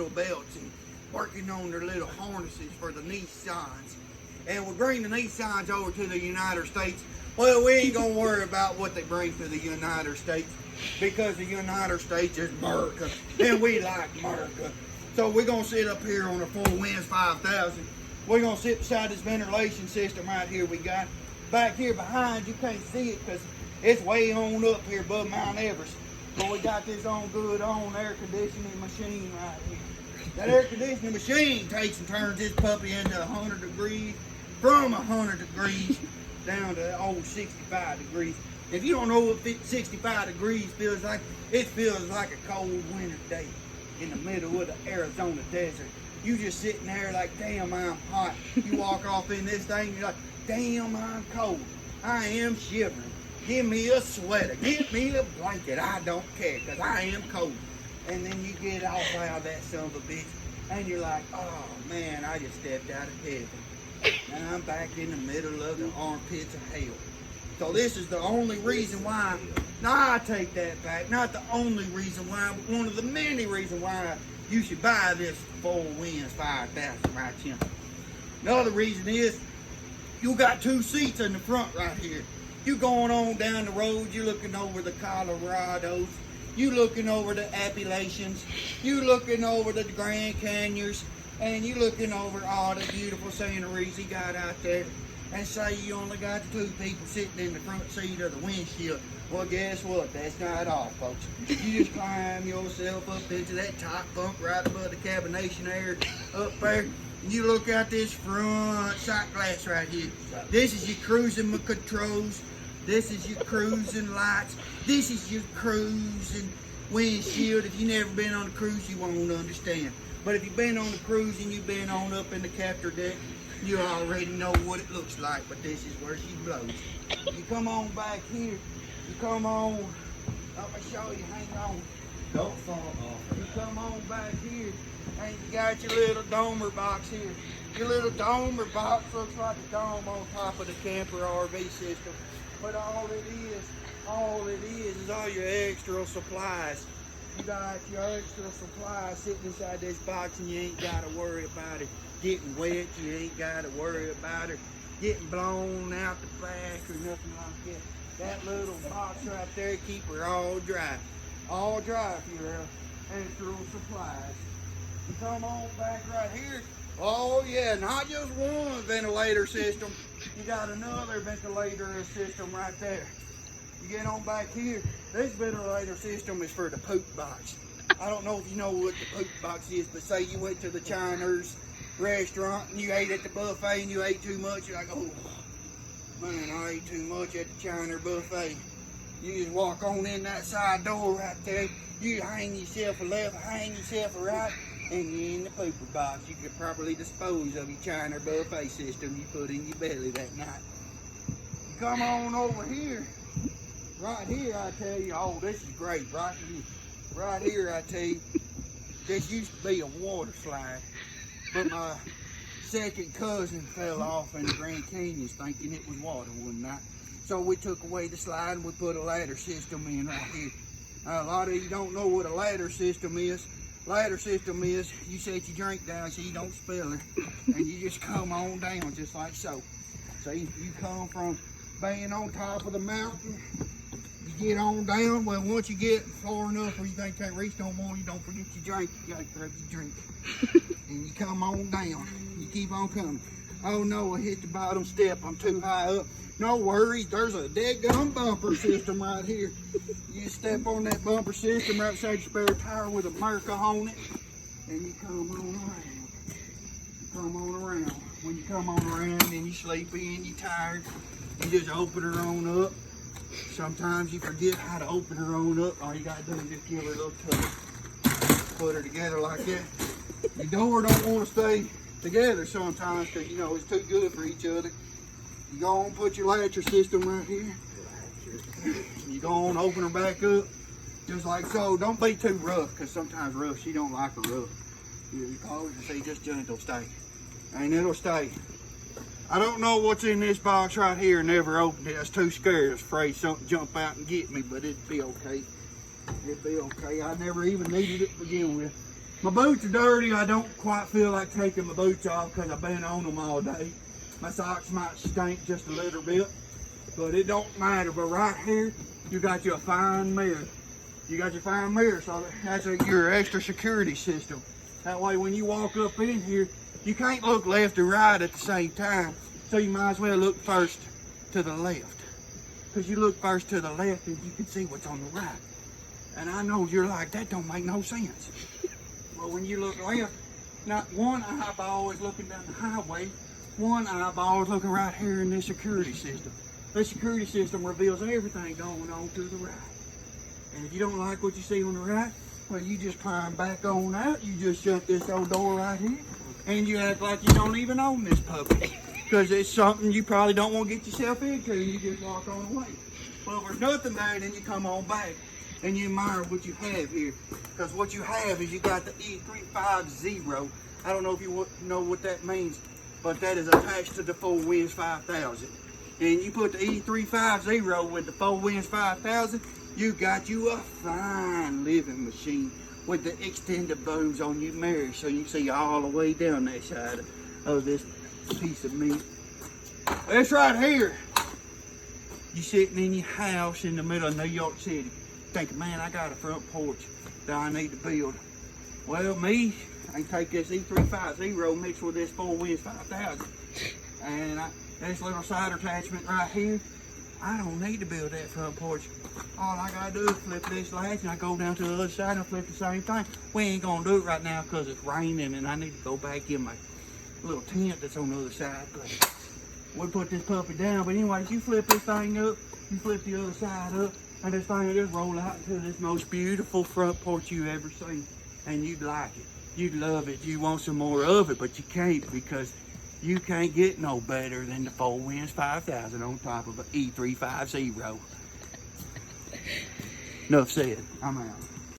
little belts and working on their little harnesses for the Nissans. And we bring the Nissans over to the United States. Well, we ain't gonna worry about what they bring to the United States because the United States is America and we like America. So we're gonna sit up here on a 4 Winds 5000. We're gonna sit beside this ventilation system right here we got. Back here behind, you can't see it because it's way on up here above Mount Everest. But we got this on good on air conditioning machine right here. That air conditioning machine takes and turns this puppy into 100 degrees, from 100 degrees down to old 65 degrees. If you don't know what 65 degrees feels like, it feels like a cold winter day in the middle of the Arizona desert. You just sitting there like, damn, I'm hot. You walk off in this thing, you're like, damn, I'm cold. I am shivering. Give me a sweater. Give me a blanket. I don't care, because I am cold. And then you get off out of that son of a bitch, and you're like, oh, man, I just stepped out of heaven. And I'm back in the middle of the armpits of hell. So this is the only reason why, now I take that back, not the only reason why, but one of the many reasons why you should buy this 4 Winds 5000 right here. Another reason is, you got 2 seats in the front right here. You going on down the road, you looking over the Colorados, you looking over the Appalachians, you looking over the Grand Canyons, and you looking over all the beautiful sceneries he got out there, and say you only got 2 people sitting in the front seat of the windshield. Well, guess what? That's not all, folks. You just climb yourself up into that top bunk right above the cabination air up there. You look out this front sight glass right here. This is your cruising controls. This is your cruising lights. This is your cruising windshield. If you've never been on a cruise, you won't understand. But if you've been on a cruise and you've been on up in the captor deck, you already know what it looks like. But this is where she blows. You come on back here. You come on. Let me show you. Hang on. Don't fall off. You come on back here. And you got your little domer box here. Your little domer box looks like a dome on top of the camper RV system. But all it is all your extra supplies. You got your extra supplies sitting inside this box and you ain't got to worry about it getting wet. You ain't got to worry about it getting blown out the back or nothing like that. That little box right there keep her all dry. All dry for your extra supplies. You come on back right here. Oh yeah, not just one ventilator system. You got another ventilator system right there. You get on back here. This ventilator system is for the poop box. I don't know if you know what the poop box is, but say you went to the Chinese restaurant and you ate at the buffet and you ate too much. You're like, oh man, I ate too much at the Chinese buffet. You just walk on in that side door right there. You hang yourself a left, hang yourself a right, and you're in the pooper box. You could probably dispose of your China buffet system you put in your belly that night. You come on over here. Right here, I tell you, oh, this is great. Right here, I tell you, this used to be a water slide, but my second cousin fell off in the Grand Canyons thinking it was water one night. So we took away the slide and we put a ladder system in right here. A lot of you don't know what a ladder system is. Ladder system is you set your drink down so you don't spill it, and you just come on down just like so. So you come from being on top of the mountain, you get on down. Well, once you get far enough where you think you can't reach no more, you don't forget your drink. You gotta grab your drink, and you come on down. You keep on coming. Oh no, I hit the bottom step. I'm too high up. No worries, there's a dead gum bumper system right here. You step on that bumper system right beside your spare tire with America on it, and you come on around. You come on around. When you come on around and you sleepy and you tired, you just open her on up. Sometimes you forget how to open her on up. All you gotta do is just give her a little tug. Put her together like that. Your door don't want to stay together sometimes because you know it's too good for each other. You go on, put your latcher system right here. You go on, open her back up, just like so. Don't be too rough, because sometimes rough, she don't like her rough. You call her and say, just gentle, stay. And it'll stay. I don't know what's in this box right here, never opened it. I was too scared. I was afraid something jump out and get me, but it'd be okay. It'd be okay. I never even needed it to begin with. My boots are dirty. I don't quite feel like taking my boots off because I've been on them all day. My socks might stink just a little bit, but it don't matter. But right here, you got your fine mirror. You got your fine mirror, so that's your extra security system. That way when you walk up in here, you can't look left or right at the same time. So you might as well look first to the left. Because you look first to the left and you can see what's on the right. And I know you're like, that don't make no sense. Well, when you look left, not one eyeball is looking down the highway, one eyeball is looking right here in this security system. This security system reveals everything going on to the right. And if you don't like what you see on the right, well, you just climb back on out. You just shut this old door right here, and you act like you don't even own this puppy. Because it's something you probably don't want to get yourself into, and you just walk on away. Well, if there's nothing there, then you come on back, and you admire what you have here. Because what you have is you got the E350. I don't know if you know what that means, but that is attached to the 4Winds 5000. And you put the E350 with the 4Winds 5000, you got you a fine living machine with the extended booms on your mirror, so you see all the way down that side of this piece of meat. That's right here. You sitting in your house in the middle of New York City, thinking, man, I got a front porch that I need to build. Well, me, I can take this E350 mixed with this 4Winds 5000, and this little side attachment right here, I don't need to build that front porch. All I gotta do is flip this latch and I go down to the other side and I flip the same thing. We ain't gonna do it right now because it's raining and I need to go back in my little tent that's on the other side. But we put this puppy down. But anyways, you flip this thing up, you flip the other side up, and this thing will just roll out into this most beautiful front porch you ever seen. And you'd like it. You'd love it. You want some more of it, but you can't because you can't get no better than the 4Winds 5000 on top of an E350. Enough said. I'm out.